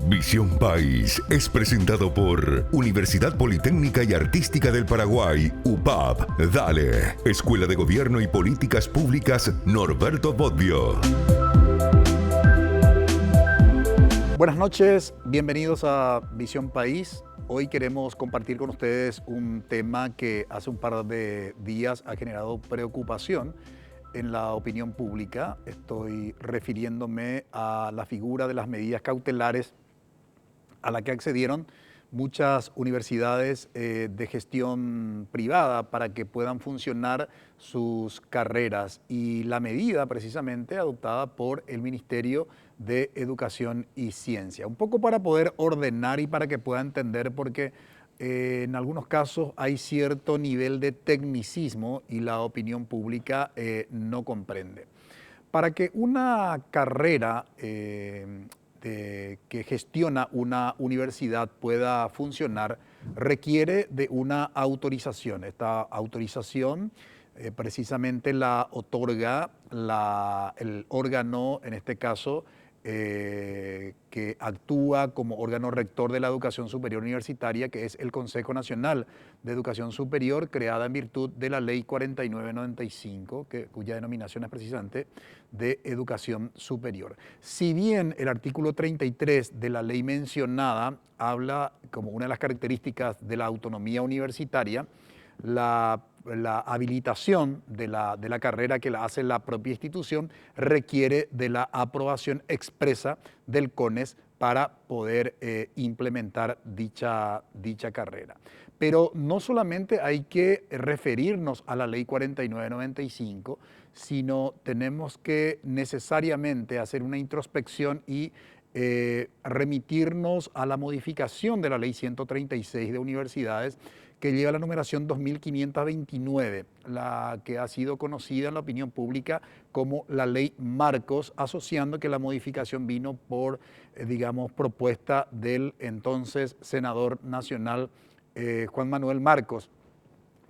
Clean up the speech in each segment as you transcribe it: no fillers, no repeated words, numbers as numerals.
Visión País es presentado por Universidad Politécnica y Artística del Paraguay, UPAP, Dale, Escuela de Gobierno y Políticas Públicas Norberto Bobbio. Buenas noches, bienvenidos a Visión País. Hoy queremos compartir con ustedes un tema que hace un par de días ha generado preocupación en la opinión pública. Estoy refiriéndome a la figura de las medidas cautelares a la que accedieron muchas universidades de gestión privada para que puedan funcionar sus carreras, y la medida precisamente adoptada por el Ministerio de Educación y Ciencia. Un poco para poder ordenar y para que pueda entender, porque en algunos casos hay cierto nivel de tecnicismo y la opinión pública no comprende. Para que una carrera que gestiona una universidad pueda funcionar, requiere de una autorización. Esta autorización precisamente la otorga el órgano, en este caso, que actúa como órgano rector de la educación superior universitaria, que es el Consejo Nacional de Educación Superior, creada en virtud de la Ley 4995, cuya denominación es precisamente de Educación Superior. Si bien el artículo 33 de la ley mencionada habla como una de las características de la autonomía universitaria, la habilitación de la carrera que la hace la propia institución requiere de la aprobación expresa del CONES para poder implementar dicha carrera. Pero no solamente hay que referirnos a la ley 4995, sino tenemos que necesariamente hacer una introspección y remitirnos a la modificación de la ley 136 de universidades, que lleva la numeración 2529, la que ha sido conocida en la opinión pública como la ley Marcos, asociando que la modificación vino por, propuesta del entonces senador nacional Juan Manuel Marcos,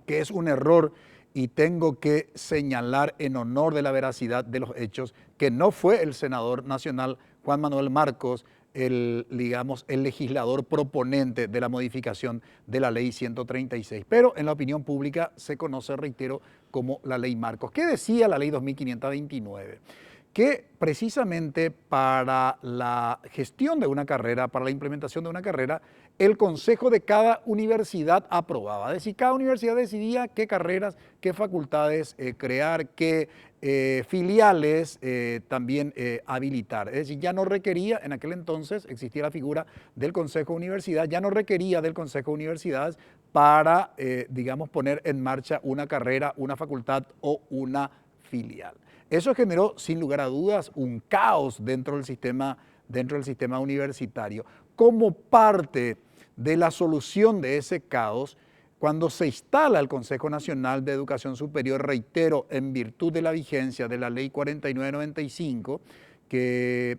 que es un error, y tengo que señalar en honor de la veracidad de los hechos que no fue el senador nacional Juan Manuel Marcos el legislador proponente de la modificación de la ley 136, pero en la opinión pública se conoce, reitero, como la ley Marcos. ¿Qué decía la ley 2529? Que precisamente para la gestión de una carrera, para la implementación de una carrera, el consejo de cada universidad aprobaba. Es decir, cada universidad decidía qué carreras, qué facultades crear, qué filiales también habilitar. Es decir, ya no requería, en aquel entonces existía la figura del consejo de universidad, ya no requería del consejo de universidades para, poner en marcha una carrera, una facultad o una filial. Eso generó, sin lugar a dudas, un caos dentro del sistema universitario. Como parte de la solución de ese caos, cuando se instala el Consejo Nacional de Educación Superior, reitero, en virtud de la vigencia de la Ley 4995, que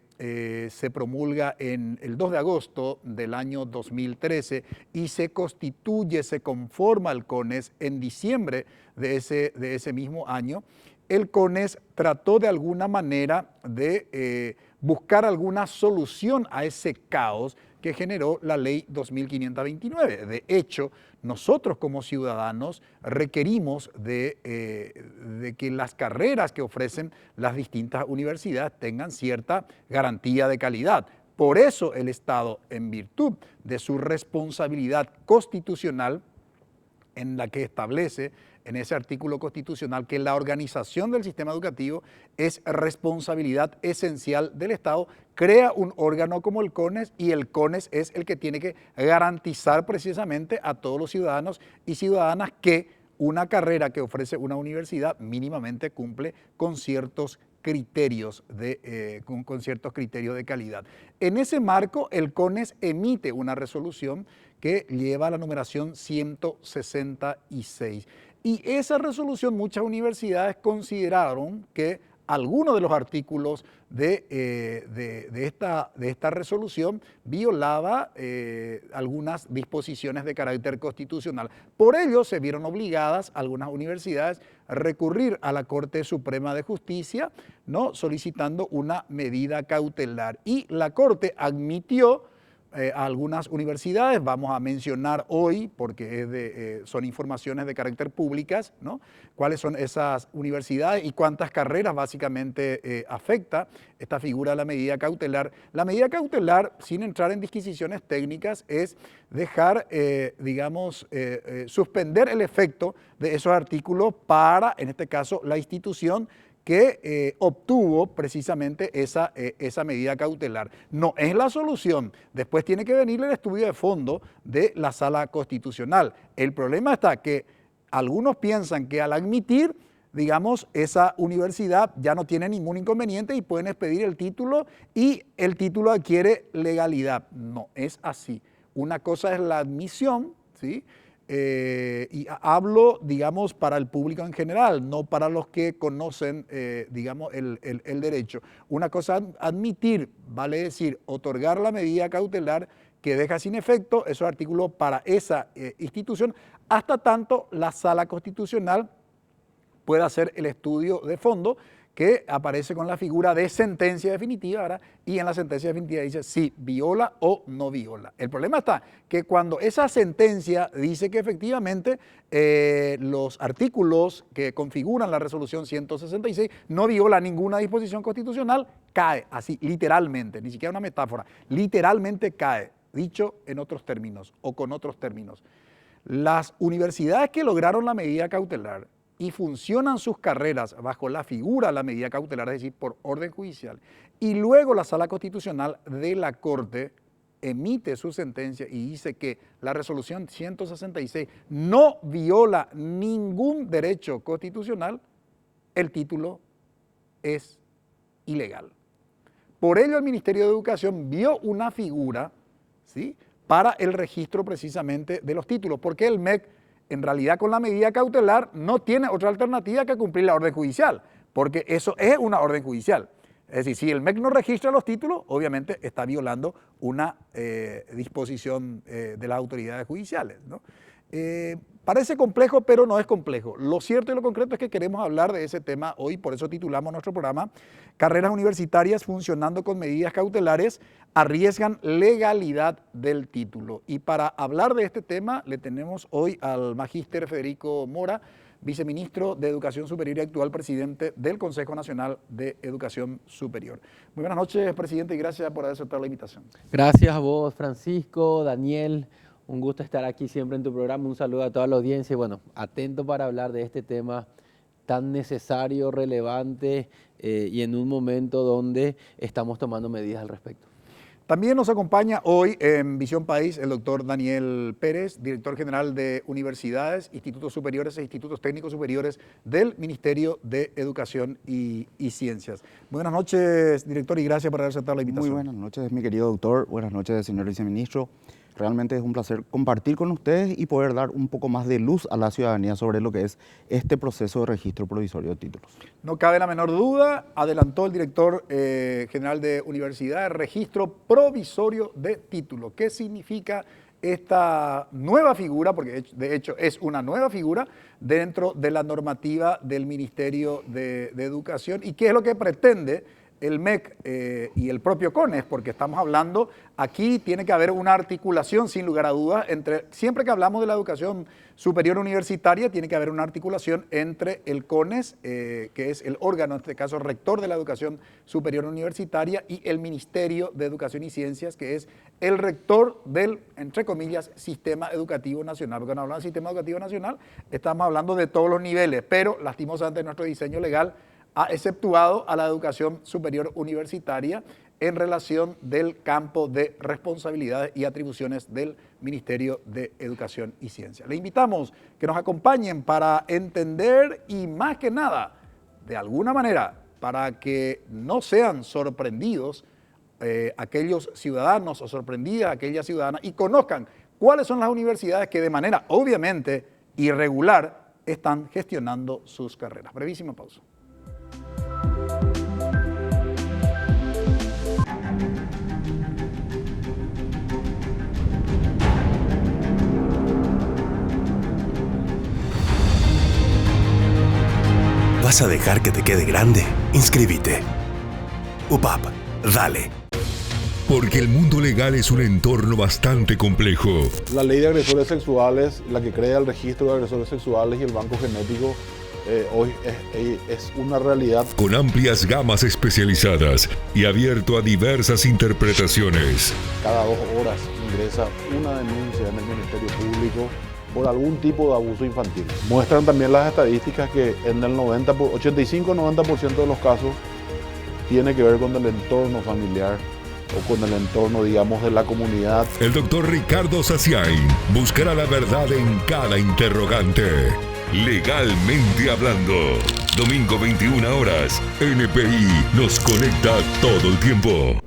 se promulga en el 2 de agosto del año 2013 y se conforma el CONES en diciembre de ese mismo año, el CONES trató de alguna manera de buscar alguna solución a ese caos que generó la ley 2529. De hecho, nosotros como ciudadanos requerimos de que las carreras que ofrecen las distintas universidades tengan cierta garantía de calidad. Por eso el Estado, en virtud de su responsabilidad constitucional, en la que establece en ese artículo constitucional que la organización del sistema educativo es responsabilidad esencial del Estado, crea un órgano como el CONES, y el CONES es el que tiene que garantizar precisamente a todos los ciudadanos y ciudadanas que una carrera que ofrece una universidad mínimamente cumple con ciertos criterios con ciertos criterios de calidad. En ese marco, el CONES emite una resolución que lleva la numeración 166. Y esa resolución, muchas universidades consideraron que algunos de los artículos de esta resolución violaba algunas disposiciones de carácter constitucional. Por ello, se vieron obligadas algunas universidades a recurrir a la Corte Suprema de Justicia, ¿no?, solicitando una medida cautelar. Y la Corte admitió a algunas universidades. Vamos a mencionar hoy, porque son informaciones de carácter públicas, ¿no? Cuáles son esas universidades y cuántas carreras básicamente afecta esta figura de la medida cautelar. La medida cautelar, sin entrar en disquisiciones técnicas, es dejar, suspender el efecto de esos artículos para, en este caso, la institución que obtuvo precisamente esa medida cautelar. No es la solución. Después tiene que venir el estudio de fondo de la Sala Constitucional. El problema está que algunos piensan que al admitir, esa universidad ya no tiene ningún inconveniente y pueden expedir el título y el título adquiere legalidad. No es así. Una cosa es la admisión, ¿sí? Y hablo, para el público en general, no para los que conocen, el derecho. Una cosa es admitir, vale decir, otorgar la medida cautelar que deja sin efecto esos artículos para esa institución, hasta tanto la Sala Constitucional pueda hacer el estudio de fondo que aparece con la figura de sentencia definitiva, ¿verdad? Y en la sentencia definitiva dice si viola o no viola. El problema está que cuando esa sentencia dice que efectivamente los artículos que configuran la resolución 166 no viola ninguna disposición constitucional, cae así literalmente, ni siquiera una metáfora, literalmente cae, dicho en otros términos o con otros términos. Las universidades que lograron la medida cautelar y funcionan sus carreras bajo la figura de la medida cautelar, es decir, por orden judicial, y luego la Sala Constitucional de la Corte emite su sentencia y dice que la resolución 166 no viola ningún derecho constitucional, el título es ilegal. Por ello el Ministerio de Educación vio una figura, ¿sí?, para el registro precisamente de los títulos, porque el MEC en realidad con la medida cautelar no tiene otra alternativa que cumplir la orden judicial, porque eso es una orden judicial. Es decir, si el MEC no registra los títulos, obviamente está violando una disposición de las autoridades judiciales, ¿no? Parece complejo, pero no es complejo. Lo cierto y lo concreto es que queremos hablar de ese tema hoy, por eso titulamos nuestro programa Carreras universitarias funcionando con medidas cautelares arriesgan legalidad del título. Y para hablar de este tema le tenemos hoy al magíster Federico Mora, viceministro de Educación Superior y actual presidente del Consejo Nacional de Educación Superior. Muy buenas noches, presidente, y gracias por haber aceptado la invitación. Gracias a vos, Francisco, Daniel. Un gusto estar aquí siempre en tu programa. Un saludo a toda la audiencia. Y bueno, atento para hablar de este tema tan necesario, relevante y en un momento donde estamos tomando medidas al respecto. También nos acompaña hoy en Visión País el doctor Daniel Pérez, director general de Universidades, Institutos Superiores e Institutos Técnicos Superiores del Ministerio de Educación y Ciencias. Muy buenas noches, director, y gracias por haber aceptado la invitación. Muy buenas noches, mi querido doctor. Buenas noches, señor viceministro. Realmente es un placer compartir con ustedes y poder dar un poco más de luz a la ciudadanía sobre lo que es este proceso de registro provisorio de títulos. No cabe la menor duda, adelantó el director general de Universidades, registro provisorio de títulos. ¿Qué significa esta nueva figura? Porque de hecho es una nueva figura dentro de la normativa del Ministerio de Educación. ¿Y qué es lo que pretende el MEC y el propio CONES? Porque estamos hablando, aquí tiene que haber una articulación sin lugar a dudas siempre que hablamos de la educación superior universitaria, tiene que haber una articulación entre el CONES, que es el órgano, en este caso rector de la educación superior universitaria, y el Ministerio de Educación y Ciencias, que es el rector del, entre comillas, sistema educativo nacional. Porque cuando hablamos del sistema educativo nacional, estamos hablando de todos los niveles, pero lastimosamente nuestro diseño legal ha exceptuado a la educación superior universitaria en relación del campo de responsabilidades y atribuciones del Ministerio de Educación y Ciencia. Le invitamos que nos acompañen para entender y más que nada, de alguna manera, para que no sean sorprendidos aquellos ciudadanos o sorprendidas aquellas ciudadanas y conozcan cuáles son las universidades que de manera obviamente irregular están gestionando sus carreras. Brevísima pausa. ¿Vas a dejar que te quede grande? Inscríbete. UPAP, dale. Porque el mundo legal es un entorno bastante complejo. La ley de agresores sexuales, la que crea el registro de agresores sexuales y el banco genético, hoy es una realidad. Con amplias gamas especializadas y abierto a diversas interpretaciones. Cada 2 horas ingresa una denuncia en el Ministerio Público por algún tipo de abuso infantil. Muestran también las estadísticas que en el 85-90% de los casos tiene que ver con el entorno familiar o con el entorno, digamos, de la comunidad. El doctor Ricardo Saciain buscará la verdad en cada interrogante. Legalmente hablando. Domingo 21 horas. NPI nos conecta todo el tiempo.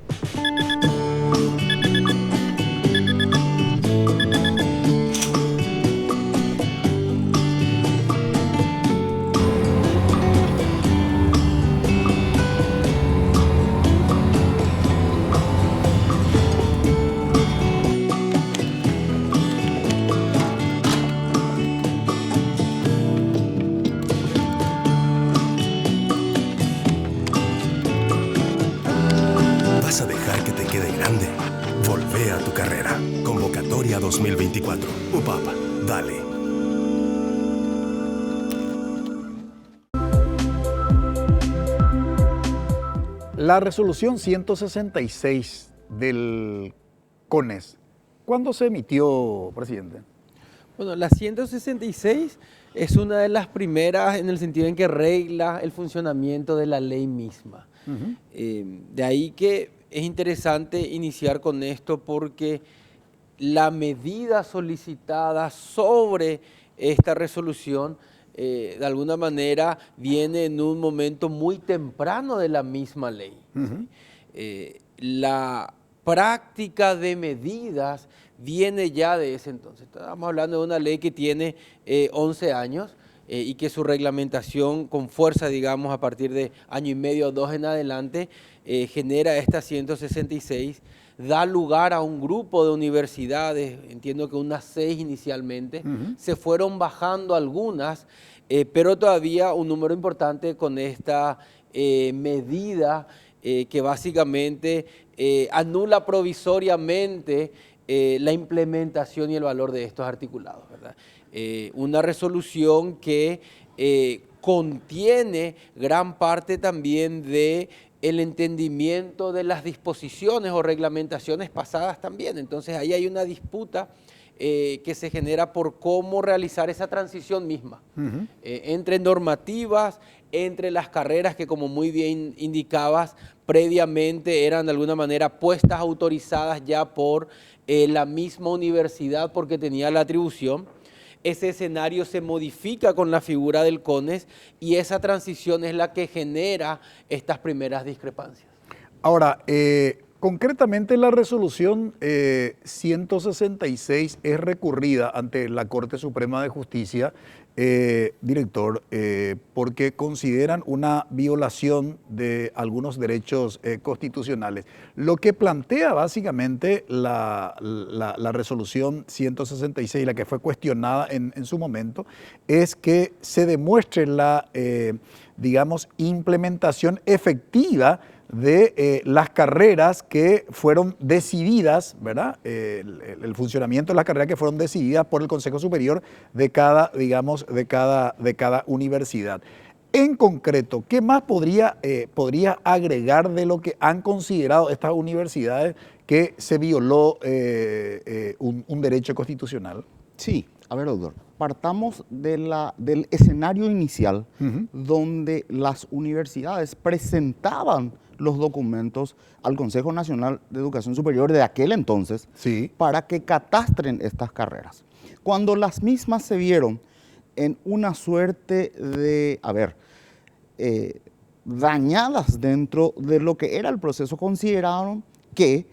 ¿Vas a dejar que te quede grande? Volvé a tu carrera. Convocatoria 2024. UPAP, dale. La resolución 166 del CONES, ¿cuándo se emitió, presidente? Bueno, la 166 es una de las primeras en el sentido en que regla el funcionamiento de la ley misma. De ahí que es interesante iniciar con esto porque la medida solicitada sobre esta resolución de alguna manera viene en un momento muy temprano de la misma ley. La práctica de medidas viene ya de ese entonces. Estamos hablando de una ley que tiene 11 años y que su reglamentación con fuerza, digamos, a partir de año y medio o 2 en adelante, genera esta 166, da lugar a un grupo de universidades, entiendo que unas 6 inicialmente, se fueron bajando algunas, pero todavía un número importante con esta medida que básicamente anula provisoriamente la implementación y el valor de estos articulados, ¿verdad? Una resolución que contiene gran parte también de el entendimiento de las disposiciones o reglamentaciones pasadas también. Entonces ahí hay una disputa que se genera por cómo realizar esa transición misma entre normativas, entre las carreras que, como muy bien indicabas, previamente eran de alguna manera puestas autorizadas ya por la misma universidad porque tenía la atribución. Ese escenario se modifica con la figura del CONES y esa transición es la que genera estas primeras discrepancias. Ahora, concretamente la resolución 166 es recurrida ante la Corte Suprema de Justicia, director, porque consideran una violación de algunos derechos constitucionales. Lo que plantea básicamente la resolución 166, la que fue cuestionada en su momento, es que se demuestre la, digamos, implementación efectiva de las carreras que fueron decididas, ¿verdad? El funcionamiento de las carreras que fueron decididas por el Consejo Superior de cada, digamos, de cada universidad. En concreto, ¿qué más podría agregar de lo que han considerado estas universidades que se violó un derecho constitucional? Sí, a ver, doctor, partamos del escenario inicial donde las universidades presentaban los documentos al Consejo Nacional de Educación Superior de aquel entonces para que catastren estas carreras. Cuando las mismas se vieron en una suerte de, dañadas dentro de lo que era el proceso, consideraron que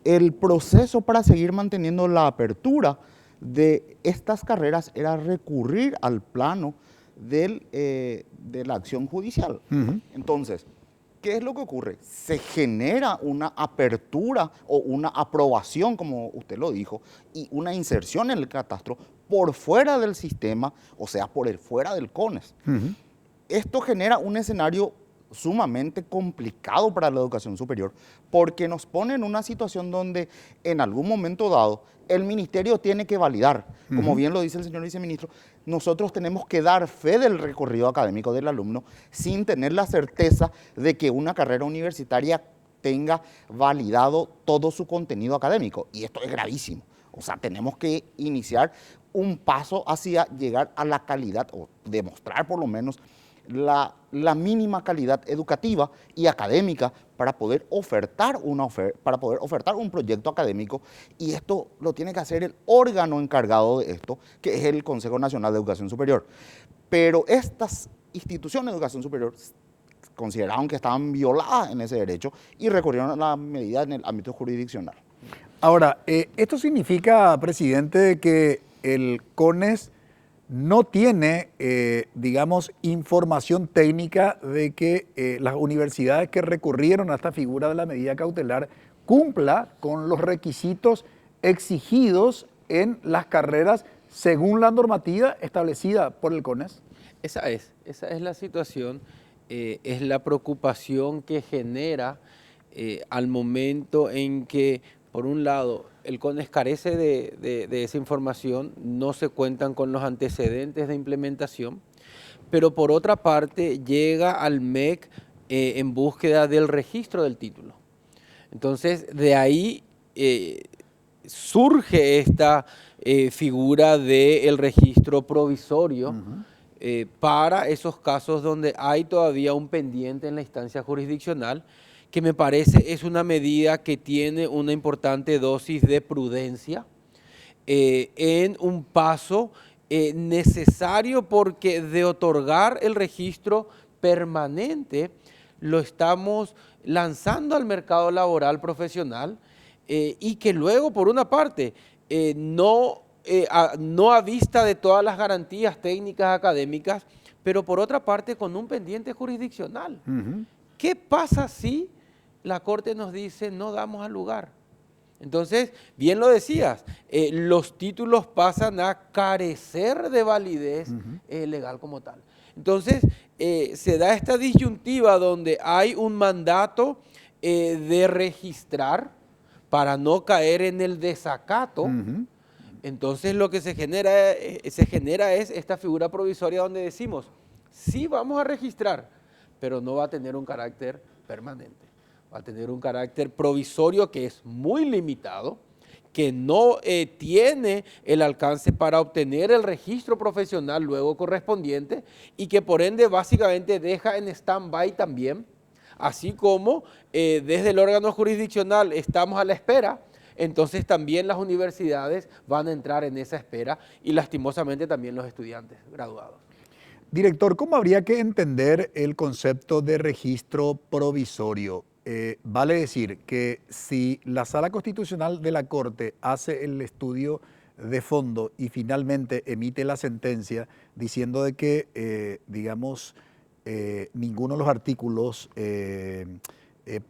el proceso para seguir manteniendo la apertura de estas carreras era recurrir al plano de la acción judicial. Entonces, ¿qué es lo que ocurre? Se genera una apertura o una aprobación, como usted lo dijo, y una inserción en el catastro por fuera del sistema, o sea, fuera del CONES. Esto genera un escenario sumamente complicado para la educación superior, porque nos pone en una situación donde en algún momento dado el ministerio tiene que validar, como bien lo dice el señor viceministro, nosotros tenemos que dar fe del recorrido académico del alumno sin tener la certeza de que una carrera universitaria tenga validado todo su contenido académico, y esto es gravísimo. O sea, tenemos que iniciar un paso hacia llegar a la calidad, o demostrar por lo menos la mínima calidad educativa y académica para poder ofertar un proyecto académico, y esto lo tiene que hacer el órgano encargado de esto, que es el Consejo Nacional de Educación Superior. Pero estas instituciones de educación superior consideraron que estaban violadas en ese derecho y recurrieron a la medida en el ámbito jurisdiccional. Ahora, esto significa, presidente, que el CONES no tiene, digamos, información técnica de que las universidades que recurrieron a esta figura de la medida cautelar cumpla con los requisitos exigidos en las carreras según la normativa establecida por el CONES. Esa es la situación, es la preocupación que genera al momento en que, por un lado, el CONES carece de esa información, no se cuentan con los antecedentes de implementación, pero por otra parte llega al MEC en búsqueda del registro del título. Entonces, de ahí surge esta figura del registro provisorio para esos casos donde hay todavía un pendiente en la instancia jurisdiccional, que me parece es una medida que tiene una importante dosis de prudencia en un paso necesario, porque de otorgar el registro permanente lo estamos lanzando al mercado laboral profesional y que luego, por una parte, no a vista de todas las garantías técnicas académicas, pero por otra parte con un pendiente jurisdiccional. ¿Qué pasa si la Corte nos dice no damos al lugar? Entonces, bien lo decías, los títulos pasan a carecer de validez legal como tal. Entonces, se da esta disyuntiva donde hay un mandato de registrar para no caer en el desacato. Entonces, lo que se genera es esta figura provisoria donde decimos, sí vamos a registrar, pero no va a tener un carácter permanente. Va a tener un carácter provisorio que es muy limitado, que no tiene el alcance para obtener el registro profesional luego correspondiente, y que por ende básicamente deja en stand-by también, así como desde el órgano jurisdiccional estamos a la espera. Entonces también las universidades van a entrar en esa espera, y lastimosamente también los estudiantes graduados. Director, ¿cómo habría que entender el concepto de registro provisorio? Vale decir que si la Sala Constitucional de la Corte hace el estudio de fondo y finalmente emite la sentencia diciendo de que, digamos, ninguno de los artículos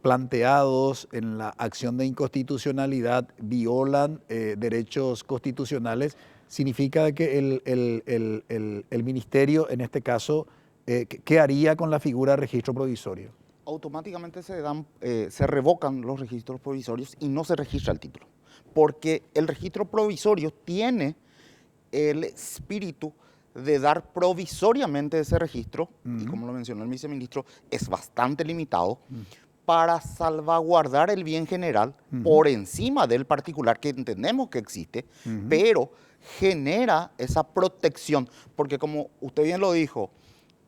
planteados en la acción de inconstitucionalidad violan derechos constitucionales, significa que el ministerio, en este caso, ¿qué haría con la figura de registro provisorio? Automáticamente se revocan los registros provisorios y no se registra el título, porque el registro provisorio tiene el espíritu de dar provisoriamente ese registro, y como lo mencionó el viceministro, es bastante limitado, para salvaguardar el bien general por encima del particular que entendemos que existe, pero genera esa protección, porque como usted bien lo dijo,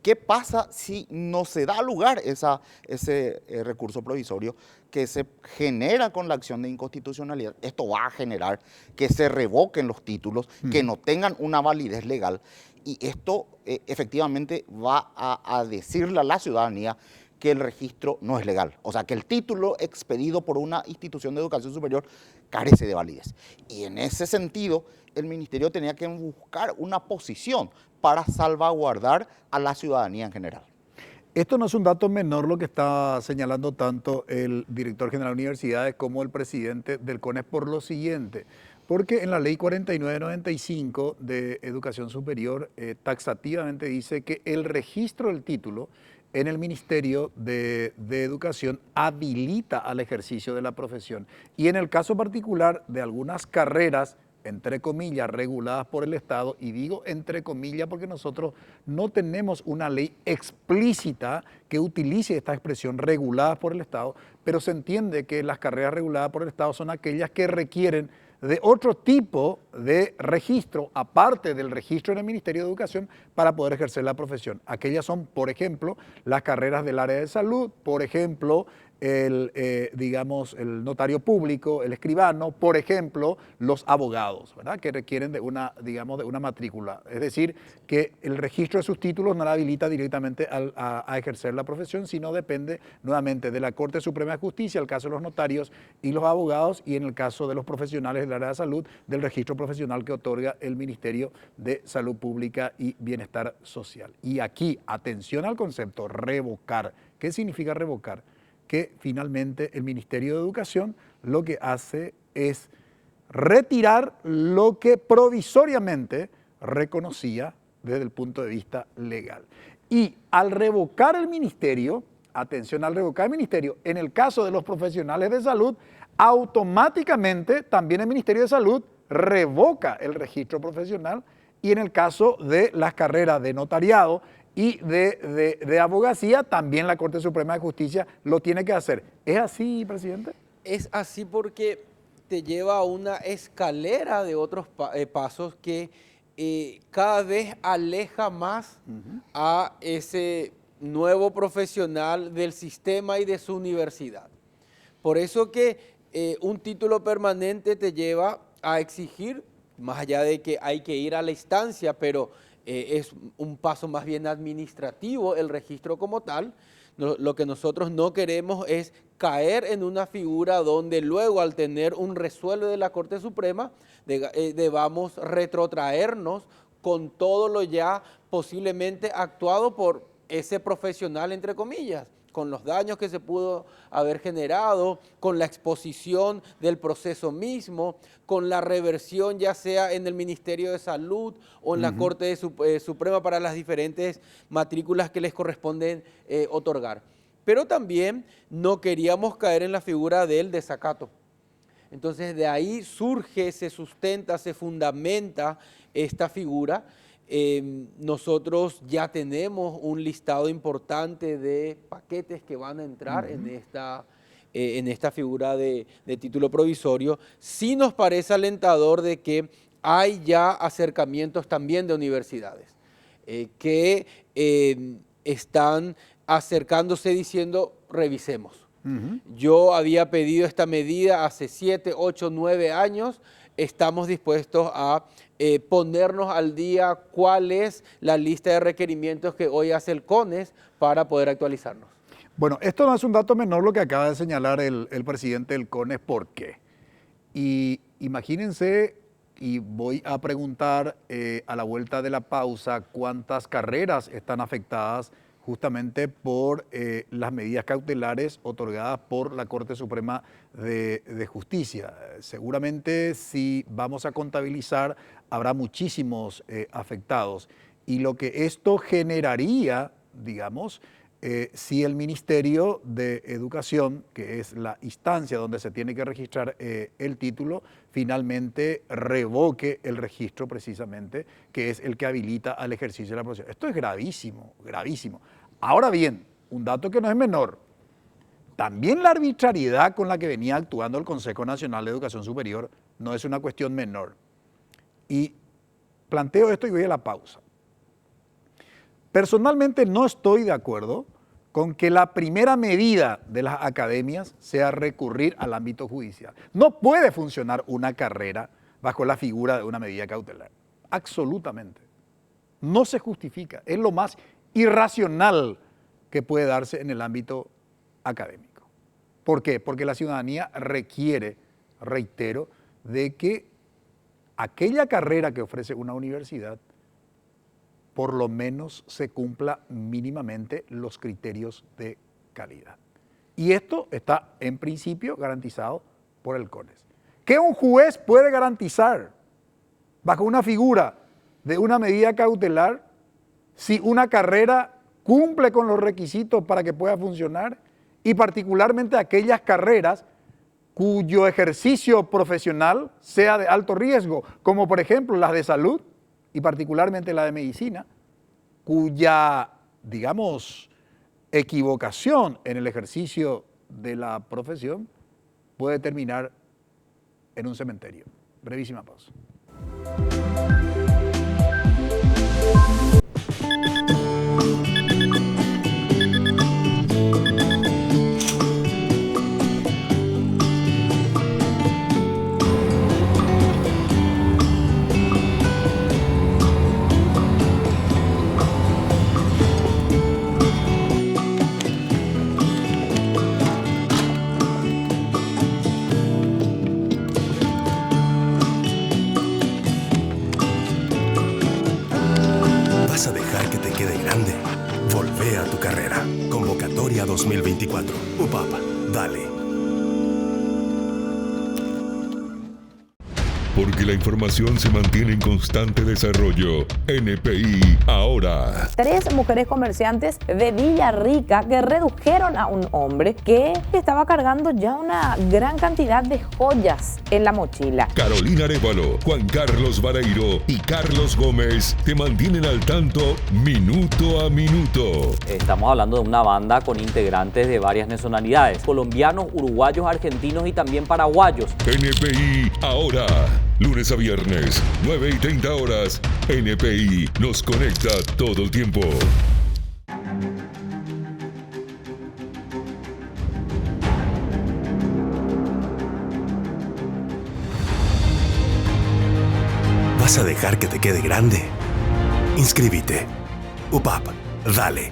¿qué pasa si no se da lugar ese recurso provisorio que se genera con la acción de inconstitucionalidad? Esto va a generar que se revoquen los títulos, que no tengan una validez legal, y esto efectivamente va a decirle a la ciudadanía que el registro no es legal, o sea, que el título expedido por una institución de educación superior carece de validez. Y en ese sentido, el ministerio tenía que buscar una posición para salvaguardar a la ciudadanía en general. Esto no es un dato menor lo que está señalando tanto el director general de universidades como el presidente del CONES, por lo siguiente, porque en la ley 4995 de educación superior taxativamente dice que el registro del título en el Ministerio de Educación habilita al ejercicio de la profesión. Y en el caso particular de algunas carreras, entre comillas, reguladas por el Estado, y digo entre comillas porque nosotros no tenemos una ley explícita que utilice esta expresión reguladas por el Estado, pero se entiende que las carreras reguladas por el Estado son aquellas que requieren de otro tipo de registro, aparte del registro en el Ministerio de Educación, para poder ejercer la profesión. Aquellas son, por ejemplo, las carreras del área de salud, por ejemplo, el notario público, el escribano, por ejemplo, los abogados, ¿verdad? Que requieren de una matrícula. Es decir, que el registro de sus títulos no la habilita directamente a ejercer la profesión, sino depende nuevamente de la Corte Suprema de Justicia, el caso de los notarios y los abogados, y en el caso de los profesionales del área de salud, del registro profesional que otorga el Ministerio de Salud Pública y Bienestar Social. Y aquí, atención al concepto, revocar. ¿Qué significa revocar? Que finalmente el Ministerio de Educación lo que hace es retirar lo que provisoriamente reconocía desde el punto de vista legal. Y al revocar el ministerio, atención, al revocar el ministerio, en el caso de los profesionales de salud, automáticamente también el Ministerio de Salud revoca el registro profesional, y en el caso de las carreras de notariado y de abogacía, también la Corte Suprema de Justicia lo tiene que hacer. ¿Es así, presidente? Es así porque te lleva a una escalera de otros pasos que cada vez aleja más a ese nuevo profesional del sistema y de su universidad. Por eso que un título permanente te lleva a exigir, más allá de que hay que ir a la instancia, pero es un paso más bien administrativo el registro como tal. Lo que nosotros no queremos es caer en una figura donde luego, al tener un resuelve de la Corte Suprema, debamos retrotraernos con todo lo ya posiblemente actuado por ese profesional, entre comillas, con los daños que se pudo haber generado, con la exposición del proceso mismo, con la reversión ya sea en el Ministerio de Salud o en la Corte Suprema para las diferentes matrículas que les corresponden otorgar. Pero también no queríamos caer en la figura del desacato. Entonces de ahí surge, se sustenta, se fundamenta esta figura. Nosotros ya tenemos un listado importante de paquetes que van a entrar en esta figura de título provisorio. Sí nos parece alentador de que hay ya acercamientos también de universidades que están acercándose diciendo revisemos. Yo había pedido esta medida hace 7, 8, 9 años. Estamos dispuestos a ponernos al día cuál es la lista de requerimientos que hoy hace el CONES para poder actualizarnos. Bueno, esto no es un dato menor lo que acaba de señalar el presidente del CONES. ¿Por qué? Y imagínense, y voy a preguntar a la vuelta de la pausa, cuántas carreras están afectadas justamente por las medidas cautelares otorgadas por la Corte Suprema de Justicia. Seguramente, si vamos a contabilizar, habrá muchísimos afectados. Y lo que esto generaría, digamos, si el Ministerio de Educación, que es la instancia donde se tiene que registrar el título, finalmente revoque el registro precisamente, que es el que habilita al ejercicio de la profesión. Esto es gravísimo, gravísimo. Ahora bien, un dato que no es menor, también la arbitrariedad con la que venía actuando el Consejo Nacional de Educación Superior no es una cuestión menor. Y planteo esto y voy a la pausa. Personalmente no estoy de acuerdo con que la primera medida de las academias sea recurrir al ámbito judicial. No puede funcionar una carrera bajo la figura de una medida cautelar. Absolutamente. No se justifica. Es lo más irracional que puede darse en el ámbito académico. ¿Por qué? Porque la ciudadanía requiere, reitero, de que aquella carrera que ofrece una universidad por lo menos se cumpla mínimamente los criterios de calidad. Y esto está en principio garantizado por el CONES. ¿Qué un juez puede garantizar bajo una figura de una medida cautelar si una carrera cumple con los requisitos para que pueda funcionar, y particularmente aquellas carreras cuyo ejercicio profesional sea de alto riesgo, como por ejemplo las de salud y particularmente la de medicina, cuya, digamos, equivocación en el ejercicio de la profesión puede terminar en un cementerio. Brevísima pausa. ¿Vas a dejar que te quede grande? Volvé a tu carrera. Convocatoria 2024. UPAP, dale. Porque la información se mantiene en constante desarrollo. NPI ahora. 3 mujeres comerciantes de Villarrica que redujeron a un hombre que estaba cargando ya una gran cantidad de joyas en la mochila. Carolina Arévalo, Juan Carlos Vareiro y Carlos Gómez te mantienen al tanto minuto a minuto. Estamos hablando de una banda con integrantes de varias nacionalidades, colombianos, uruguayos, argentinos y también paraguayos. NPI ahora. Lunes a viernes, 9:30 horas. NPI nos conecta todo el tiempo. ¿Vas a dejar que te quede grande? Inscríbete. UPAP, dale.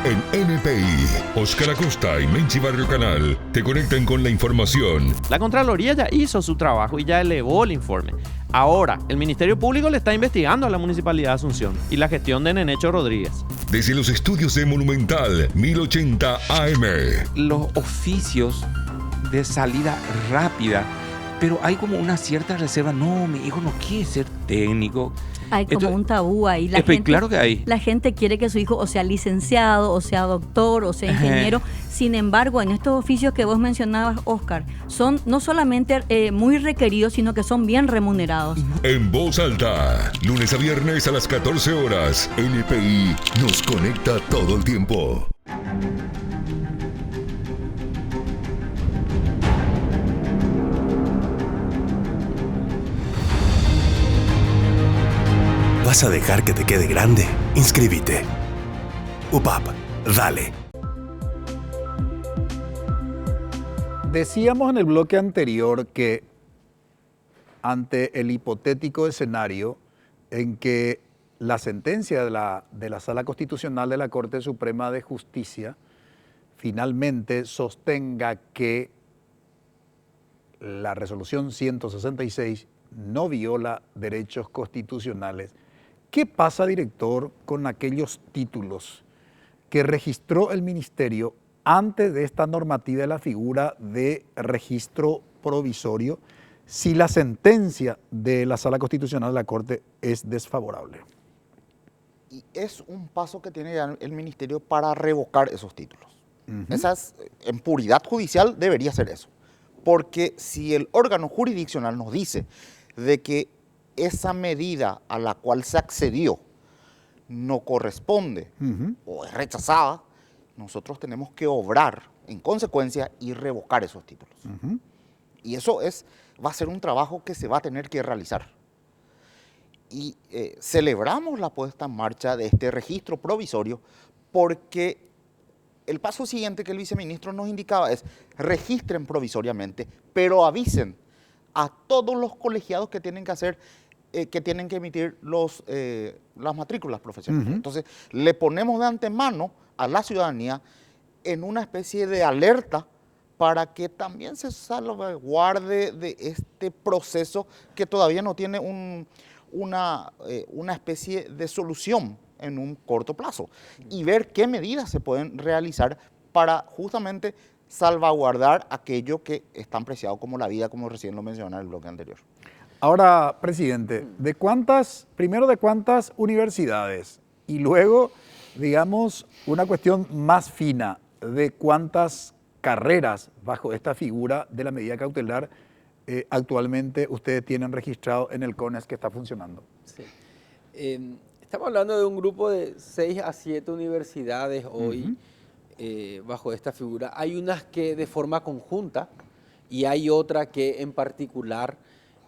En NPI, Óscar Acosta y Menchi Barrio Canal te conectan con la información. La Contraloría ya hizo su trabajo y ya elevó el informe. Ahora, el Ministerio Público le está investigando a la Municipalidad de Asunción y la gestión de Nenecho Rodríguez. Desde los estudios de Monumental 1080 AM. Los oficios de salida rápida, pero hay como una cierta reserva. No, mi hijo no quiere ser técnico. Hay como un tabú ahí. Claro que hay. La gente quiere que su hijo o sea licenciado, o sea doctor, o sea ingeniero. Sin embargo, en estos oficios que vos mencionabas, Óscar, son no solamente muy requeridos, sino que son bien remunerados. En voz alta, lunes a viernes a las 14 horas. NPI nos conecta todo el tiempo. ¿Vas a dejar que te quede grande? Inscríbete. UPAP, dale. Decíamos en el bloque anterior que ante el hipotético escenario en que la sentencia de la Sala Constitucional de la Corte Suprema de Justicia finalmente sostenga que la resolución 166 no viola derechos constitucionales, ¿qué pasa, director, con aquellos títulos que registró el Ministerio antes de esta normativa de la figura de registro provisorio si la sentencia de la Sala Constitucional de la Corte es desfavorable? Y es un paso que tiene ya el Ministerio para revocar esos títulos. En puridad judicial debería ser eso. Porque si el órgano jurisdiccional nos dice de que esa medida a la cual se accedió no corresponde o es rechazada, nosotros tenemos que obrar en consecuencia y revocar esos títulos. Y eso va a ser un trabajo que se va a tener que realizar. Y celebramos la puesta en marcha de este registro provisorio porque el paso siguiente que el viceministro nos indicaba es registren provisoriamente, pero avisen a todos los colegiados que tienen que hacer, que tienen que emitir las matrículas profesionales. Entonces, le ponemos de antemano a la ciudadanía en una especie de alerta para que también se salvaguarde de este proceso que todavía no tiene una especie de solución en un corto plazo, y ver qué medidas se pueden realizar para justamente salvaguardar aquello que es tan preciado como la vida, como recién lo mencioné en el bloque anterior. Ahora, presidente, primero de cuántas universidades y luego digamos, una cuestión más fina de cuántas carreras bajo esta figura de la medida cautelar actualmente ustedes tienen registrado en el CONES que está funcionando. Sí. Estamos hablando de un grupo de 6 a 7 universidades hoy bajo esta figura. Hay unas que de forma conjunta y hay otra que en particular,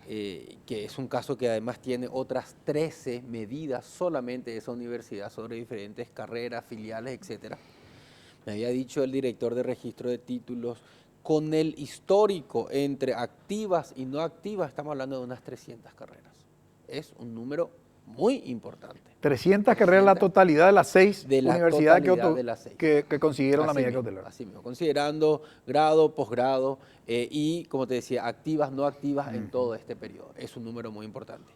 que es un caso que además tiene otras 13 medidas solamente de esa universidad sobre diferentes carreras, filiales, etcétera. Me había dicho el director de registro de títulos, con el histórico entre activas y no activas, estamos hablando de unas 300 carreras. Es un número muy importante. 300 carreras, la totalidad de las 6 universidades que consiguieron la medida cautelar. Así mismo, considerando grado, posgrado y, como te decía, activas, no activas en todo este periodo. Es un número muy importante.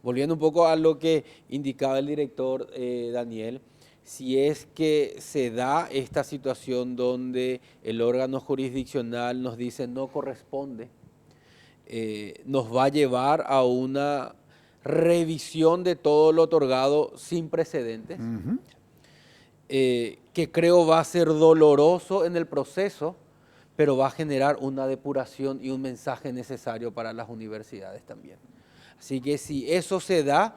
Volviendo un poco a lo que indicaba el director Daniel, si es que se da esta situación donde el órgano jurisdiccional nos dice no corresponde, nos va a llevar a una revisión de todo lo otorgado sin precedentes, que creo va a ser doloroso en el proceso, pero va a generar una depuración y un mensaje necesario para las universidades también. Así que si eso se da,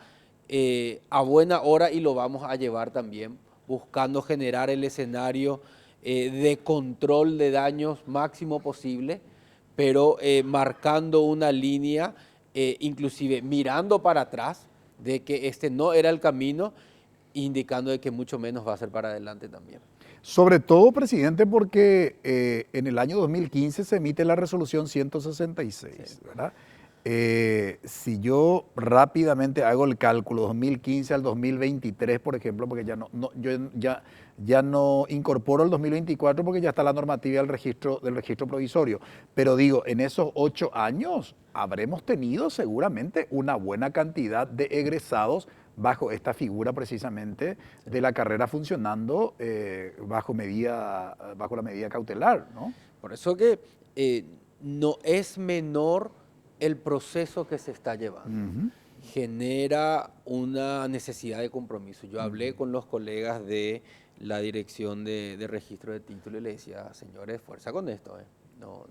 a buena hora y lo vamos a llevar también, buscando generar el escenario de control de daños máximo posible, pero marcando una línea, inclusive mirando para atrás, de que este no era el camino, indicando de que mucho menos va a ser para adelante también. Sobre todo, presidente, porque en el año 2015 se emite la resolución 166, ¿verdad? Si yo rápidamente hago el cálculo 2015 al 2023, por ejemplo, porque ya no incorporo el 2024 porque ya está la normativa del registro provisorio, pero digo, en esos 8 años habremos tenido seguramente una buena cantidad de egresados bajo esta figura precisamente de la carrera funcionando bajo la medida cautelar, ¿no? Por eso que no es menor el proceso que se está llevando. Genera una necesidad de compromiso. Yo hablé con los colegas de la dirección de registro de títulos y le decía, señores, fuerza con esto.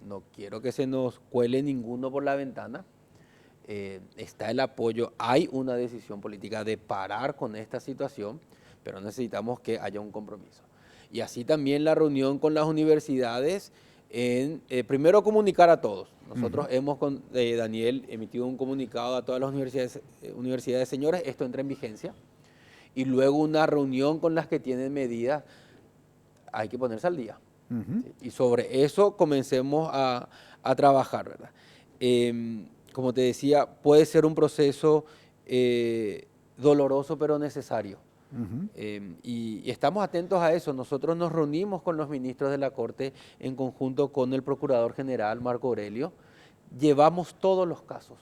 No quiero que se nos cuele ninguno por la ventana. Está el apoyo, hay una decisión política de parar con esta situación, pero necesitamos que haya un compromiso. Y así también la reunión con las universidades, primero comunicar a todos. Nosotros hemos con Daniel emitido un comunicado a todas las universidades, señores, esto entra en vigencia, y luego una reunión con las que tienen medidas, hay que ponerse al día. ¿Sí? Y sobre eso comencemos a trabajar, ¿verdad? Como te decía, puede ser un proceso doloroso pero necesario. Y estamos atentos a eso. Nosotros nos reunimos con los ministros de la Corte en conjunto con el Procurador General, Marco Aurelio. Llevamos todos los casos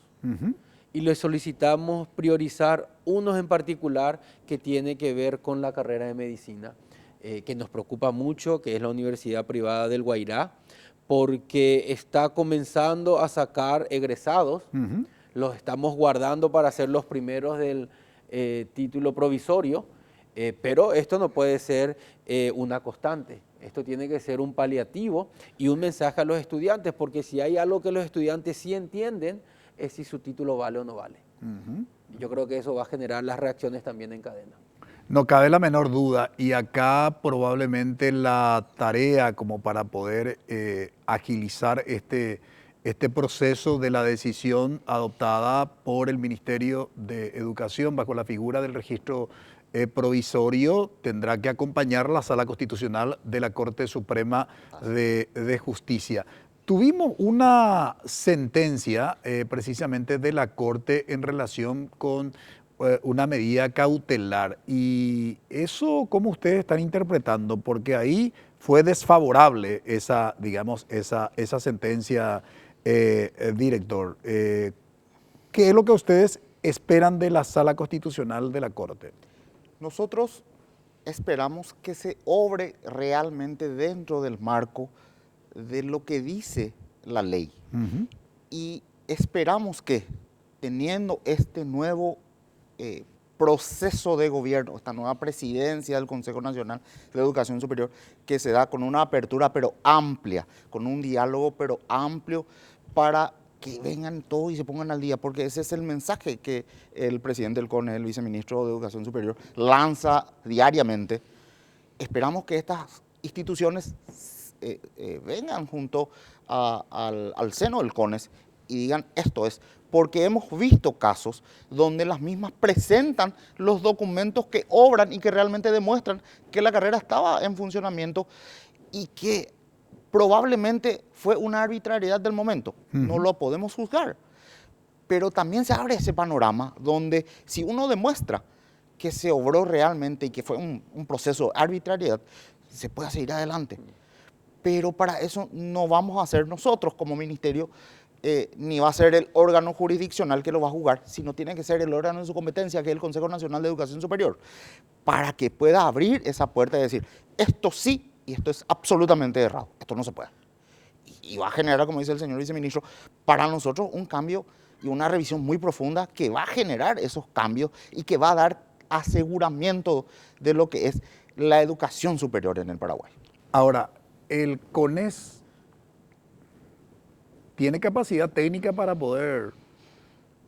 y le solicitamos priorizar unos en particular que tiene que ver con la carrera de medicina, que nos preocupa mucho, que es la Universidad Privada del Guairá, porque está comenzando a sacar egresados, los estamos guardando para ser los primeros del título provisorio, pero esto no puede ser una constante, esto tiene que ser un paliativo y un mensaje a los estudiantes, porque si hay algo que los estudiantes sí entienden, es si su título vale o no vale. Yo creo que eso va a generar las reacciones también en cadena. No cabe la menor duda, y acá probablemente la tarea como para poder agilizar este proceso de la decisión adoptada por el Ministerio de Educación bajo la figura del registro provisorio tendrá que acompañar la Sala Constitucional de la Corte Suprema de Justicia. Tuvimos una sentencia precisamente de la Corte en relación con una medida cautelar, y eso, ¿cómo ustedes están interpretando? Porque ahí fue desfavorable esa sentencia, director. ¿Qué es lo que ustedes esperan de la Sala Constitucional de la Corte? Nosotros esperamos que se obre realmente dentro del marco de lo que dice la ley. Y esperamos que, teniendo este nuevo proceso de gobierno, esta nueva presidencia del Consejo Nacional de Educación Superior, que se da con una apertura pero amplia, con un diálogo pero amplio para que vengan todos y se pongan al día, porque ese es el mensaje que el presidente del CONES, el viceministro de Educación Superior, lanza diariamente. Esperamos que estas instituciones vengan junto al seno del CONES y digan esto es, porque hemos visto casos donde las mismas presentan los documentos que obran y que realmente demuestran que la carrera estaba en funcionamiento y que probablemente fue una arbitrariedad del momento. No lo podemos juzgar, pero también se abre ese panorama donde si uno demuestra que se obró realmente y que fue un proceso de arbitrariedad, se puede seguir adelante. Pero para eso no vamos a ser nosotros como ministerio, ni va a ser el órgano jurisdiccional que lo va a juzgar, sino tiene que ser el órgano de su competencia, que es el Consejo Nacional de Educación Superior, para que pueda abrir esa puerta y decir, esto sí y esto es absolutamente errado, esto no se puede. Y va a generar, como dice el señor viceministro, para nosotros un cambio y una revisión muy profunda que va a generar esos cambios y que va a dar aseguramiento de lo que es la educación superior en el Paraguay. Ahora, el CONES tiene capacidad técnica para poder,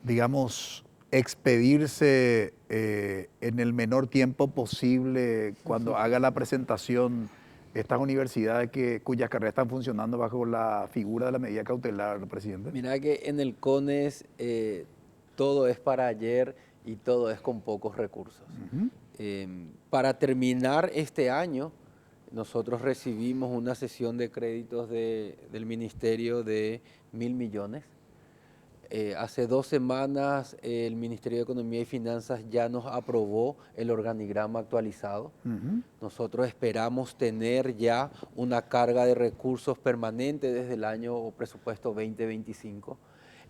digamos, expedirse en el menor tiempo posible cuando haga la presentación estas universidades cuyas carreras están funcionando bajo la figura de la medida cautelar, presidente. Mira que en el CONES todo es para ayer y todo es con pocos recursos. Para terminar este año, nosotros recibimos una sesión de créditos del Ministerio de 1.000 millones. Hace 2 semanas el Ministerio de Economía y Finanzas ya nos aprobó el organigrama actualizado. Nosotros esperamos tener ya una carga de recursos permanente desde el año o presupuesto 2025.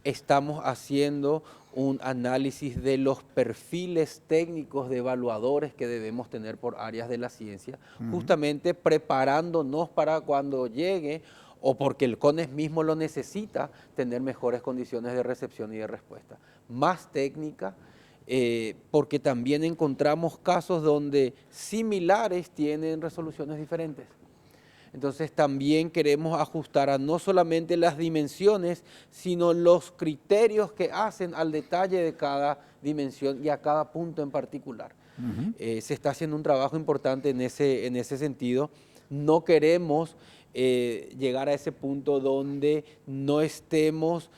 Estamos haciendo un análisis de los perfiles técnicos de evaluadores que debemos tener por áreas de la ciencia, justamente preparándonos para cuando llegue o porque el CONES mismo lo necesita, tener mejores condiciones de recepción y de respuesta. Más técnica, porque también encontramos casos donde similares tienen resoluciones diferentes. Entonces también queremos ajustar a no solamente las dimensiones, sino los criterios que hacen al detalle de cada dimensión y a cada punto en particular. Se está haciendo un trabajo importante en ese sentido. No queremos llegar a ese punto donde no estemos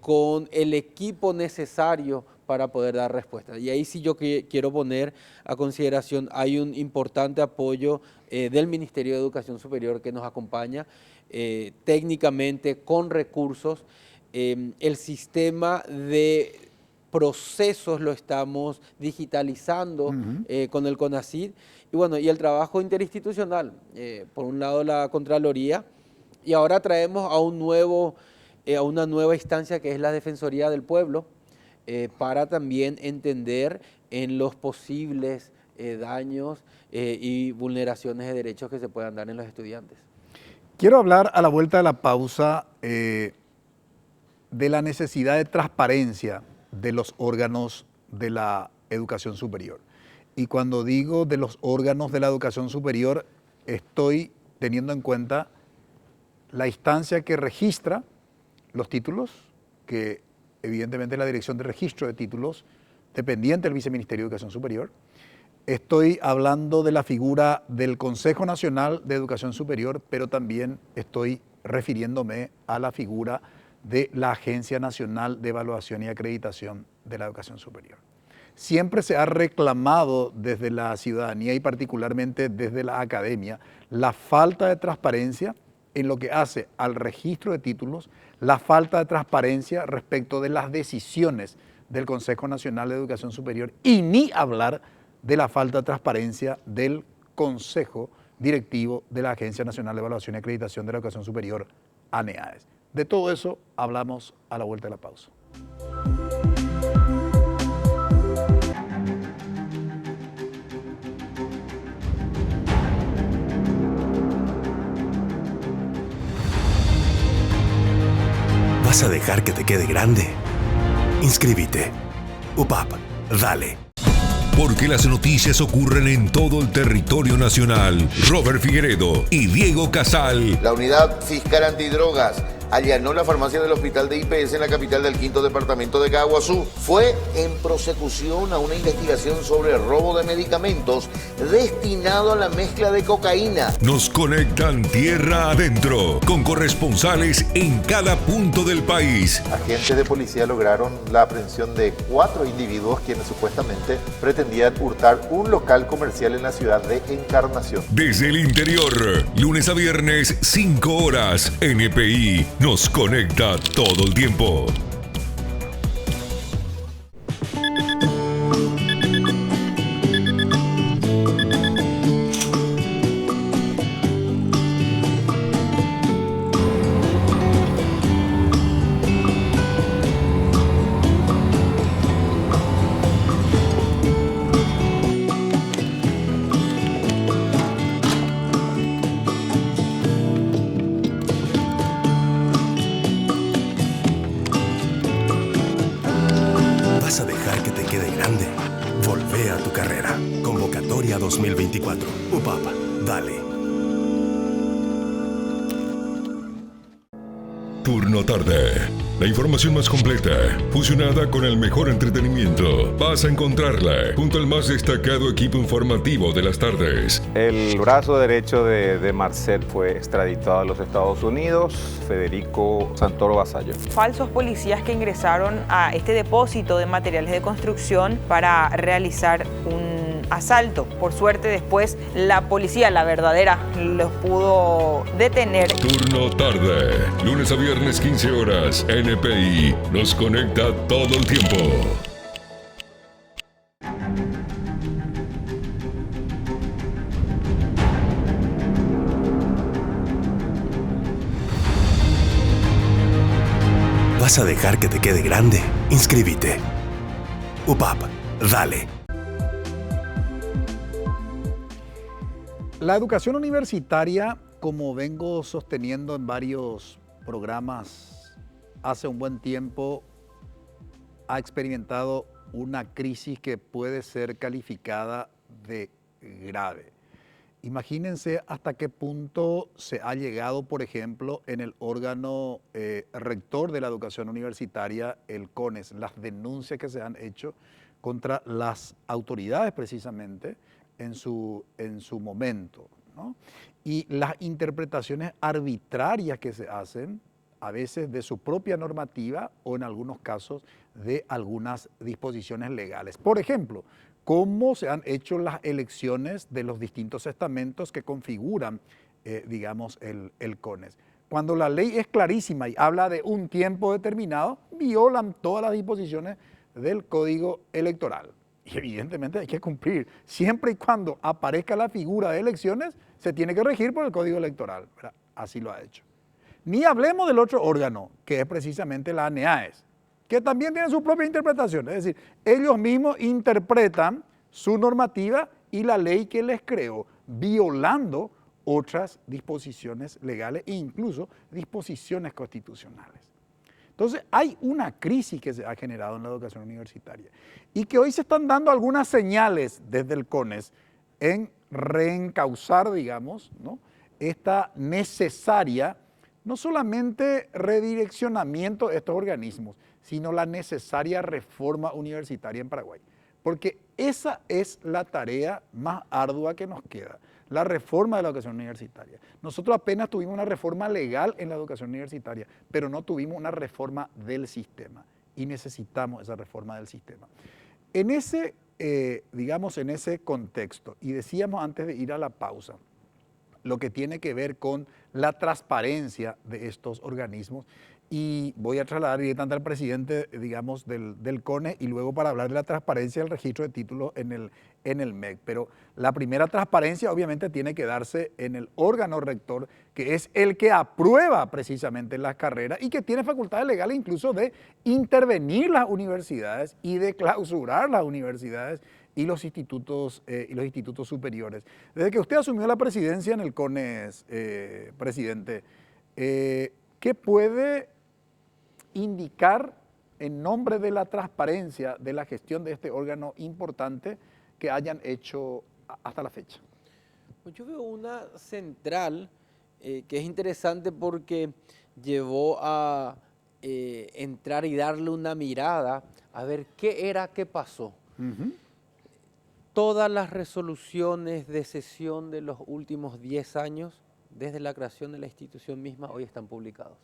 con el equipo necesario para poder dar respuesta. Y ahí sí yo quiero poner a consideración, hay un importante apoyo del Ministerio de Educación Superior que nos acompaña técnicamente con recursos. El sistema de procesos lo estamos digitalizando con el CONACYT y bueno, y el trabajo interinstitucional, por un lado la Contraloría y ahora traemos a una nueva instancia que es la Defensoría del Pueblo, para también entender en los posibles daños y vulneraciones de derechos que se puedan dar en los estudiantes. Quiero hablar a la vuelta de la pausa de la necesidad de transparencia de los órganos de la educación superior. Y cuando digo de los órganos de la educación superior, estoy teniendo en cuenta la instancia que registra los títulos, que evidentemente la Dirección de Registro de Títulos, dependiente del Viceministerio de Educación Superior. Estoy hablando de la figura del Consejo Nacional de Educación Superior, pero también estoy refiriéndome a la figura de la Agencia Nacional de Evaluación y Acreditación de la Educación Superior. Siempre se ha reclamado desde la ciudadanía y particularmente desde la academia la falta de transparencia en lo que hace al registro de títulos, la falta de transparencia respecto de las decisiones del Consejo Nacional de Educación Superior y ni hablar de la falta de transparencia del Consejo Directivo de la Agencia Nacional de Evaluación y Acreditación de la Educación Superior, ANEAES. De todo eso hablamos a la vuelta de la pausa. ¿Vas a dejar que te quede grande? Inscríbete. UPAP, dale. Porque las noticias ocurren en todo el territorio nacional. Robert Figueredo y Diego Casal. La Unidad Fiscal Antidrogas allanó la farmacia del hospital de IPS en la capital del 5º departamento de Caguazú. Fue en prosecución a una investigación sobre robo de medicamentos destinado a la mezcla de cocaína. Nos conectan tierra adentro con corresponsales en cada punto del país. Agentes de policía lograron la aprehensión de 4 individuos quienes supuestamente pretendían hurtar un local comercial en la ciudad de Encarnación. Desde el interior, lunes a viernes, 5 horas, NPI nos conecta todo el tiempo. ¿Vas a dejar que te quede grande? Volvé a tu carrera. Convocatoria 2024. UPAP, dale. Turno tarde. La información más completa, fusionada con el mejor entretenimiento. Vas a encontrarla junto al más destacado equipo informativo de las tardes. El brazo derecho de Marcel fue extraditado a los Estados Unidos, Federico Santoro Vasallo. Falsos policías que ingresaron a este depósito de materiales de construcción para realizar un asalto. Por suerte después la policía, la verdadera, los pudo detener. Turno tarde. Lunes a viernes 15 horas. NPI nos conecta todo el tiempo. ¿Vas a dejar que te quede grande? Inscríbete. UPAP, dale. La educación universitaria, como vengo sosteniendo en varios programas hace un buen tiempo, ha experimentado una crisis que puede ser calificada de grave. Imagínense hasta qué punto se ha llegado, por ejemplo, en el órgano rector de la educación universitaria, el CONES, las denuncias que se han hecho contra las autoridades precisamente en su momento, ¿no? Y las interpretaciones arbitrarias que se hacen, a veces de su propia normativa o en algunos casos de algunas disposiciones legales. Por ejemplo, cómo se han hecho las elecciones de los distintos estamentos que configuran, digamos, el CONES. Cuando la ley es clarísima y habla de un tiempo determinado, violan todas las disposiciones del Código Electoral. Y evidentemente hay que cumplir. Siempre y cuando aparezca la figura de elecciones, se tiene que regir por el Código Electoral, ¿verdad? Así lo ha hecho. Ni hablemos del otro órgano, que es precisamente la ANEAES, que también tiene su propia interpretación. Es decir, ellos mismos interpretan su normativa y la ley que les creó, violando otras disposiciones legales e incluso disposiciones constitucionales. Entonces, hay una crisis que se ha generado en la educación universitaria y que hoy se están dando algunas señales desde el CONES en reencauzar, digamos, ¿no?, esta necesaria, no solamente redireccionamiento de estos organismos, sino la necesaria reforma universitaria en Paraguay. Porque esa es la tarea más ardua que nos queda, la reforma de la educación universitaria. Nosotros apenas tuvimos una reforma legal en la educación universitaria, pero no tuvimos una reforma del sistema y necesitamos esa reforma del sistema. En ese, digamos, en ese contexto, y decíamos antes de ir a la pausa, lo que tiene que ver con la transparencia de estos organismos, y voy a trasladar directamente al presidente, digamos, del CONES y luego para hablar de la transparencia del registro de títulos en el MEC. Pero la primera transparencia obviamente tiene que darse en el órgano rector, que es el que aprueba precisamente las carreras y que tiene facultades legales incluso de intervenir las universidades y de clausurar las universidades y los institutos superiores. Desde que usted asumió la presidencia en el CONES, presidente, ¿qué puede indicar en nombre de la transparencia de la gestión de este órgano importante que hayan hecho hasta la fecha? Pues yo veo una central que es interesante porque llevó a entrar y darle una mirada a ver qué era, qué pasó. Todas las resoluciones de sesión de los últimos 10 años, desde la creación de la institución misma, hoy están publicados,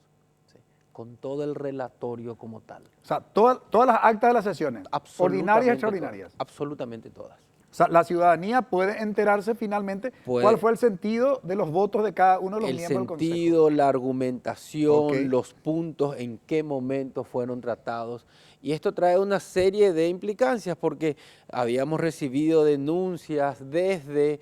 ¿sí? Con todo el relatorio como tal. O sea, todas las actas de las sesiones, ordinarias y extraordinarias. Absolutamente todas. O sea, la ciudadanía puede enterarse finalmente cuál fue el sentido de los votos de cada uno de los miembros del Consejo. El sentido, la argumentación, los puntos, en qué momento fueron tratados. Y esto trae una serie de implicancias porque habíamos recibido denuncias desde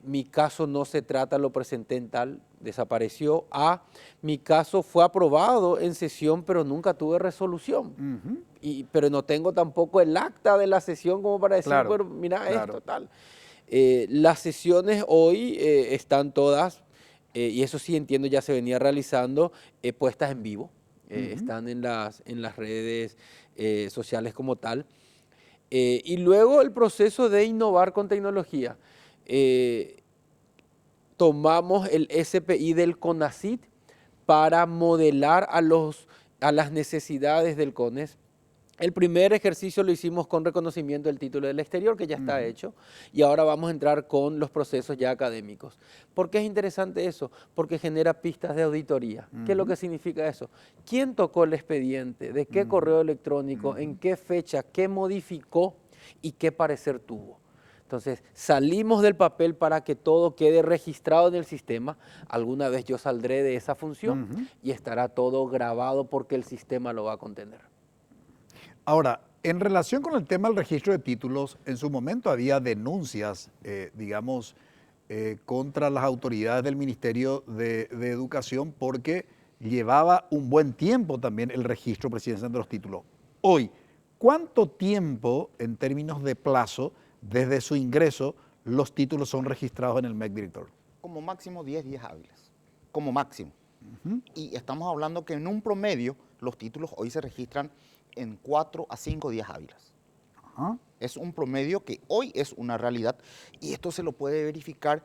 mi caso no se trata, lo presenté en tal, desapareció, a mi caso fue aprobado en sesión pero nunca tuve resolución. Pero no tengo tampoco el acta de la sesión como para decir, pero mira esto, tal. Las sesiones hoy están todas, y eso sí entiendo ya se venía realizando, puestas en vivo, están en las redes sociales como tal. Y luego el proceso de innovar con tecnología. Tomamos el SPI del CONACYT para modelar a las necesidades del CONES. El primer ejercicio lo hicimos con reconocimiento del título del exterior, que ya está hecho, y ahora vamos a entrar con los procesos ya académicos. ¿Por qué es interesante eso? Porque genera pistas de auditoría. ¿Qué es lo que significa eso? ¿Quién tocó el expediente? ¿De qué correo electrónico? ¿En qué fecha? ¿Qué modificó? ¿Y qué parecer tuvo? Entonces, salimos del papel para que todo quede registrado en el sistema. Alguna vez yo saldré de esa función y estará todo grabado porque el sistema lo va a contener. Ahora, en relación con el tema del registro de títulos, en su momento había denuncias, contra las autoridades del Ministerio de Educación porque llevaba un buen tiempo también el registro presidencial de los títulos. Hoy, ¿cuánto tiempo en términos de plazo desde su ingreso los títulos son registrados en el MEC, director? Como máximo 10 días hábiles, como máximo. Y estamos hablando que en un promedio los títulos hoy se registran en 4 a 5 días hábiles. Es un promedio que hoy es una realidad y esto se lo puede verificar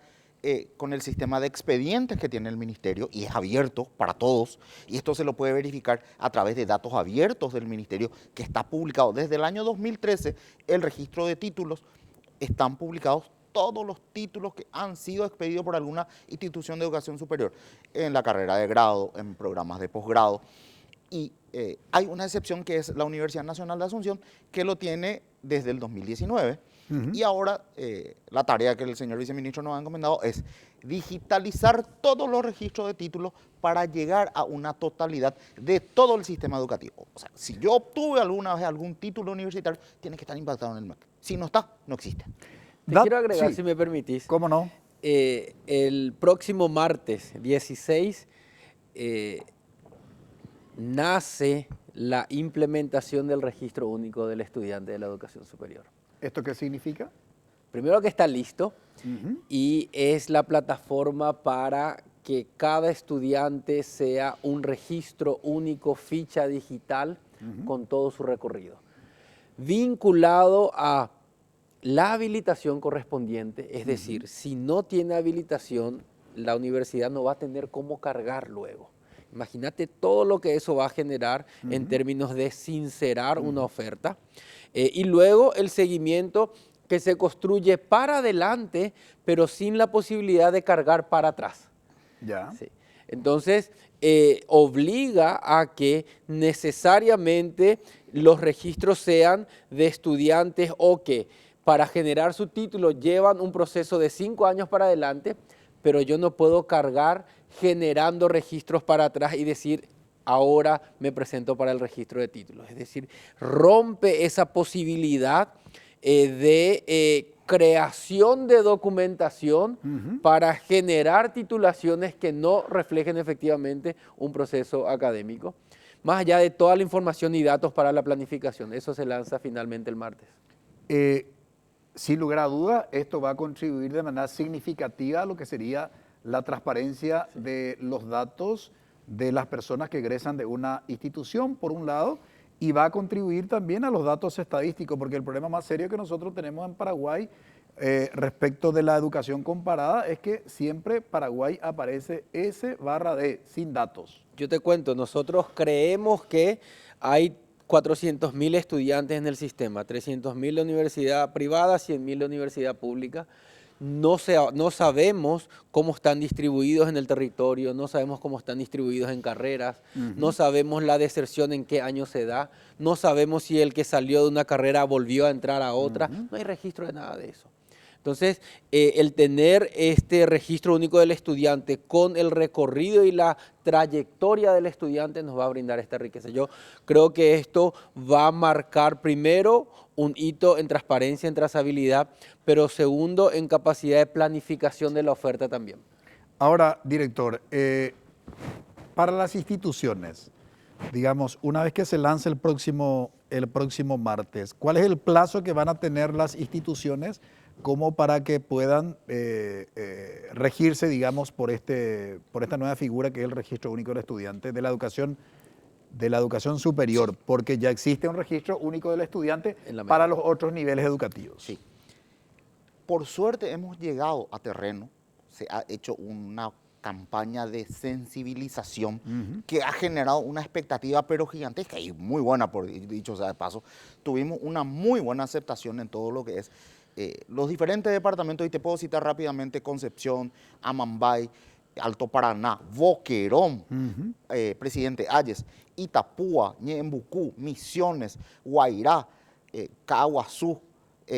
con el sistema de expedientes que tiene el Ministerio y es abierto para todos, y esto se lo puede verificar a través de datos abiertos del Ministerio que está publicado desde el año 2013, el registro de títulos, están publicados todos los títulos que han sido expedidos por alguna institución de educación superior, en la carrera de grado, en programas de posgrado, y hay una excepción que es la Universidad Nacional de Asunción, que lo tiene desde el 2019, y ahora la tarea que el señor viceministro nos ha encomendado es digitalizar todos los registros de títulos para llegar a una totalidad de todo el sistema educativo. O sea, si yo obtuve alguna vez algún título universitario, tiene que estar impactado en el MEC. Si no está, no existe. Te quiero agregar, si me permitís. ¿Cómo no? El próximo martes 16 nace la implementación del registro único del estudiante de la educación superior. ¿Esto qué significa? Primero que está listo y es la plataforma para que cada estudiante sea un registro único, ficha digital con todo su recorrido. Vinculado a la habilitación correspondiente, es decir, si no tiene habilitación, la universidad no va a tener cómo cargar luego. Imagínate todo lo que eso va a generar en términos de sincerar una oferta. Y luego el seguimiento que se construye para adelante, pero sin la posibilidad de cargar para atrás. Sí. Entonces, obliga a que necesariamente los registros sean de estudiantes o que para generar su título llevan un proceso de 5 años para adelante, pero yo no puedo cargar generando registros para atrás y decir, ahora me presento para el registro de títulos. Es decir, rompe esa posibilidad de creación de documentación para generar titulaciones que no reflejen efectivamente un proceso académico, más allá de toda la información y datos para la planificación. Eso se lanza finalmente el martes. Sin lugar a duda, esto va a contribuir de manera significativa a lo que sería la transparencia de los datos de las personas que egresan de una institución, por un lado, y va a contribuir también a los datos estadísticos, porque el problema más serio que nosotros tenemos en Paraguay respecto de la educación comparada es que siempre Paraguay aparece S/D, sin datos. Yo te cuento, nosotros creemos que hay 400.000 estudiantes en el sistema, 300.000 en la universidad privada, 100.000 en la universidad pública. No sabemos cómo están distribuidos en el territorio, no sabemos cómo están distribuidos en carreras, no sabemos la deserción en qué año se da, no sabemos si el que salió de una carrera volvió a entrar a otra, no hay registro de nada de eso. Entonces, el tener este registro único del estudiante con el recorrido y la trayectoria del estudiante nos va a brindar esta riqueza. Yo creo que esto va a marcar primero un hito en transparencia, en trazabilidad, pero segundo en capacidad de planificación de la oferta también. Ahora, director, para las instituciones, digamos, una vez que se lance el próximo martes, ¿cuál es el plazo que van a tener las instituciones como para que puedan regirse, digamos, por esta nueva figura que es el registro único del estudiante de la educación superior? Porque ya existe un registro único del estudiante para los otros niveles educativos. Sí. Por suerte hemos llegado a terreno, se ha hecho una campaña de sensibilización que ha generado una expectativa pero gigantesca y muy buena, por dicho sea de paso. Tuvimos una muy buena aceptación en todo lo que es los diferentes departamentos, y te puedo citar rápidamente: Concepción, Amambay, Alto Paraná, Boquerón, Presidente Hayes, Itapúa, Ñembucú, Misiones, Guairá, Caguazú,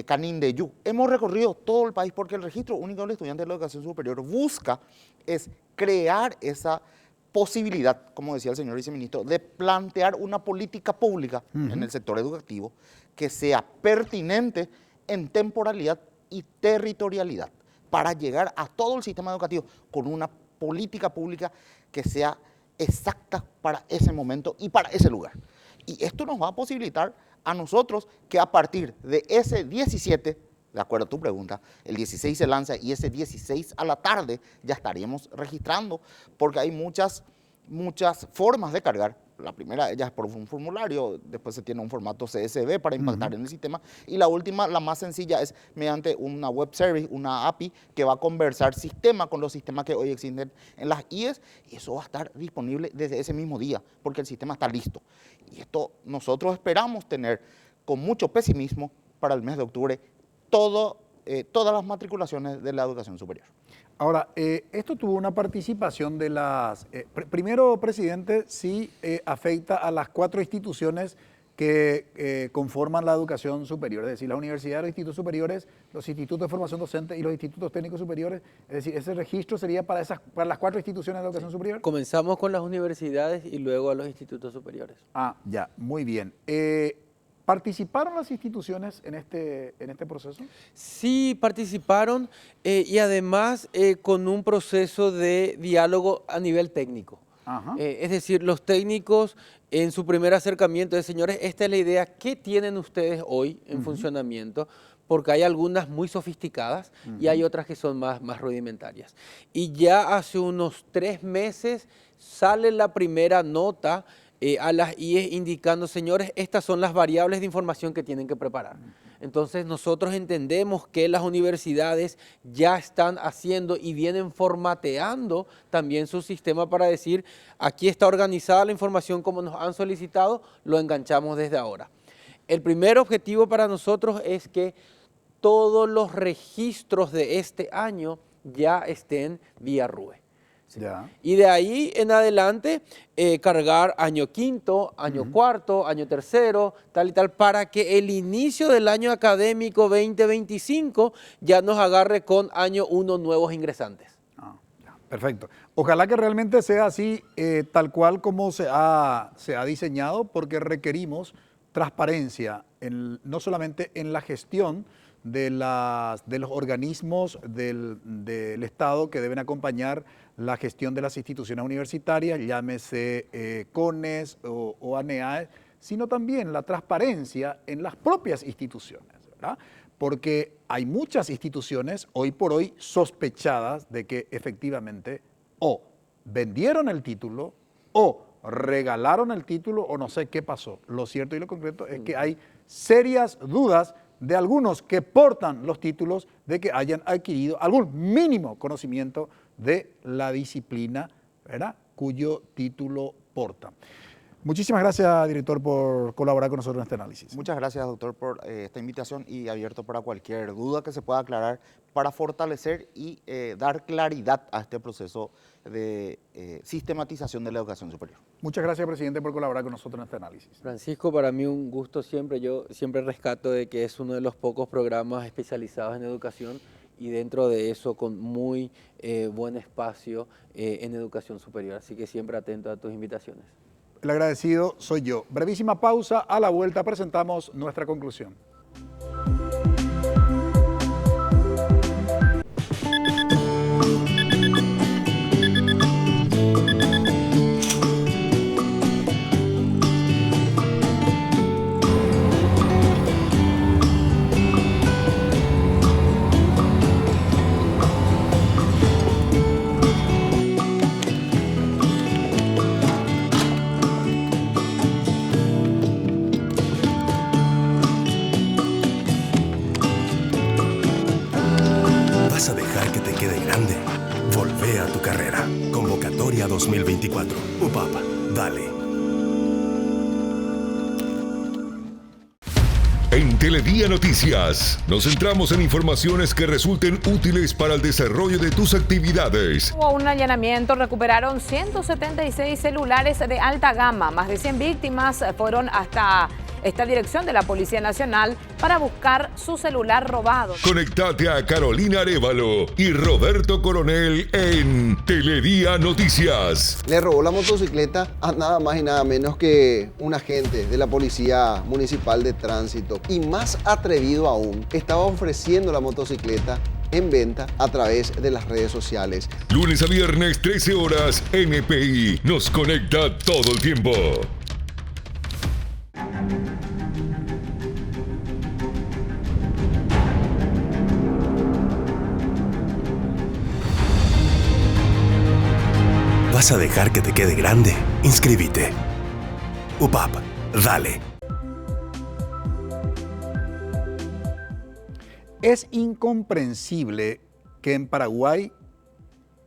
Canindeyú. Hemos recorrido todo el país porque el registro único del estudiante de la educación superior busca es crear esa posibilidad, como decía el señor viceministro, de plantear una política pública en el sector educativo que sea pertinente en temporalidad y territorialidad para llegar a todo el sistema educativo con una política pública que sea exacta para ese momento y para ese lugar. Y esto nos va a posibilitar a nosotros que a partir de ese 17, de acuerdo a tu pregunta, el 16 se lanza y ese 16 a la tarde ya estaríamos registrando, porque hay muchas formas de cargar. La primera de ellas es por un formulario, después se tiene un formato CSV para impactar en el sistema, y la última, la más sencilla, es mediante una web service, una API que va a conversar sistema con los sistemas que hoy existen en las IES, y eso va a estar disponible desde ese mismo día, porque el sistema está listo. Y esto nosotros esperamos tener con mucho pesimismo para el mes de octubre todas las matriculaciones de la educación superior. Ahora, esto tuvo una participación de las... primero, presidente, sí afecta a las 4 instituciones que conforman la educación superior, es decir, las universidades, los institutos superiores, los institutos de formación docente y los institutos técnicos superiores. Es decir, ese registro sería para las 4 instituciones de educación superior. Comenzamos con las universidades y luego a los institutos superiores. Ah, ya, muy bien. ¿Participaron las instituciones en este proceso? Sí, participaron y además con un proceso de diálogo a nivel técnico. Es decir, los técnicos en su primer acercamiento de señores, esta es la idea, ¿qué tienen ustedes hoy en funcionamiento? Porque hay algunas muy sofisticadas y hay otras que son más rudimentarias. Y ya hace unos 3 meses sale la primera nota a las IES indicando, señores, estas son las variables de información que tienen que preparar. Entonces nosotros entendemos que las universidades ya están haciendo y vienen formateando también su sistema para decir, aquí está organizada la información como nos han solicitado, lo enganchamos desde ahora. El primer objetivo para nosotros es que todos los registros de este año ya estén vía RUE. Ya. Y de ahí en adelante cargar año quinto, año cuarto, año tercero, tal y tal, para que el inicio del año académico 2025 ya nos agarre con año 1 nuevos ingresantes. Perfecto. Ojalá que realmente sea así, tal cual como se ha diseñado, porque requerimos transparencia, no solamente en la gestión de los organismos del Estado que deben acompañar la gestión de las instituciones universitarias, llámese CONES o ANEAE, sino también la transparencia en las propias instituciones, ¿verdad? Porque hay muchas instituciones hoy por hoy sospechadas de que efectivamente o vendieron el título o regalaron el título o no sé qué pasó. Lo cierto y lo concreto es que hay serias dudas de algunos que portan los títulos de que hayan adquirido algún mínimo conocimiento de la disciplina, ¿verdad?, cuyo título portan. Muchísimas gracias, director, por colaborar con nosotros en este análisis. Muchas gracias, doctor, por esta invitación y abierto para cualquier duda que se pueda aclarar para fortalecer y dar claridad a este proceso de sistematización de la educación superior. Muchas gracias, presidente, por colaborar con nosotros en este análisis. Francisco, para mí un gusto siempre. Yo siempre rescato de que es uno de los pocos programas especializados en educación y dentro de eso con muy buen espacio en educación superior. Así que siempre atento a tus invitaciones. El agradecido soy yo. Brevísima pausa, a la vuelta presentamos nuestra conclusión. ¿Vas a dejar que te quede grande? Volvé a tu carrera. Convocatoria 2024. UPAP, dale. En Teledía Noticias, nos centramos en informaciones que resulten útiles para el desarrollo de tus actividades. Hubo un allanamiento, recuperaron 176 celulares de alta gama. Más de 100 víctimas fueron hasta esta dirección de la Policía Nacional para buscar su celular robado. Conectate a Carolina Arévalo y Roberto Coronel en Teledía Noticias. Le robó la motocicleta a nada más y nada menos que un agente de la Policía Municipal de Tránsito. Y más atrevido aún, estaba ofreciendo la motocicleta en venta a través de las redes sociales. Lunes a viernes, 13 horas, NPI nos conecta todo el tiempo. ¿Vas a dejar que te quede grande? Inscríbete. UPAP, dale. Es incomprensible que en Paraguay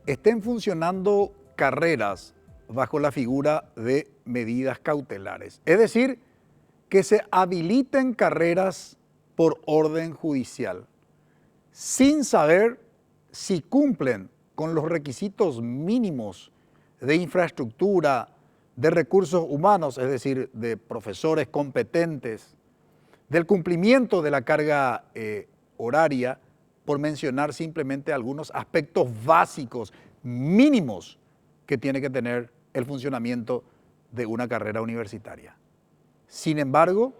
estén funcionando carreras bajo la figura de medidas cautelares. Es decir, que se habiliten carreras por orden judicial, sin saber si cumplen con los requisitos mínimos de infraestructura, de recursos humanos, es decir, de profesores competentes, del cumplimiento de la carga horaria, por mencionar simplemente algunos aspectos básicos, mínimos, que tiene que tener el funcionamiento de una carrera universitaria. Sin embargo,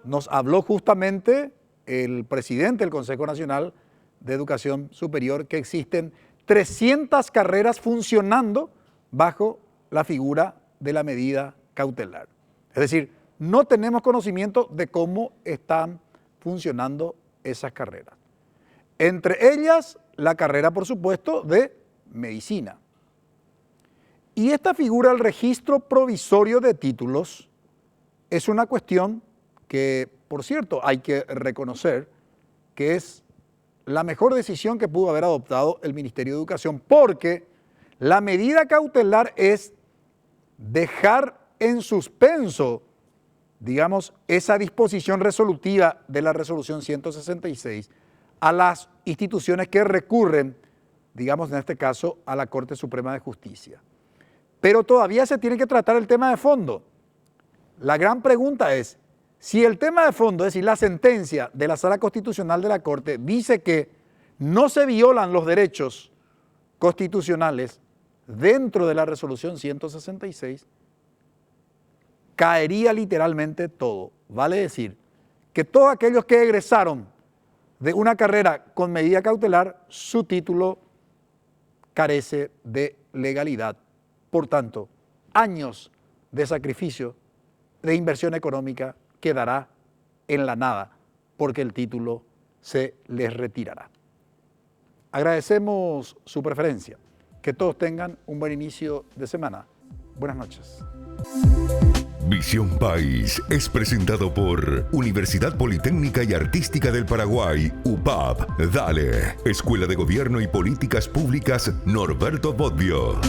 nos habló justamente el presidente del Consejo Nacional de Educación Superior que existen 300 carreras funcionando bajo la figura de la medida cautelar. Es decir, no tenemos conocimiento de cómo están funcionando esas carreras. Entre ellas, la carrera, por supuesto, de medicina. Y esta figura, el registro provisorio de títulos, es una cuestión que, por cierto, hay que reconocer que es la mejor decisión que pudo haber adoptado el Ministerio de Educación, porque la medida cautelar es dejar en suspenso, digamos, esa disposición resolutiva de la resolución 166 a las instituciones que recurren, digamos en este caso, a la Corte Suprema de Justicia. Pero todavía se tiene que tratar el tema de fondo. La gran pregunta es, si el tema de fondo, es decir, la sentencia de la Sala Constitucional de la Corte dice que no se violan los derechos constitucionales dentro de la resolución 166, caería literalmente todo. Vale decir que todos aquellos que egresaron de una carrera con medida cautelar, su título carece de legalidad. Por tanto, años de sacrificio, de inversión económica, quedará en la nada, porque el título se les retirará. Agradecemos su preferencia. Que todos tengan un buen inicio de semana. Buenas noches. Visión País es presentado por Universidad Politécnica y Artística del Paraguay, UPAP. Dale, Escuela de Gobierno y Políticas Públicas Norberto Bobbio.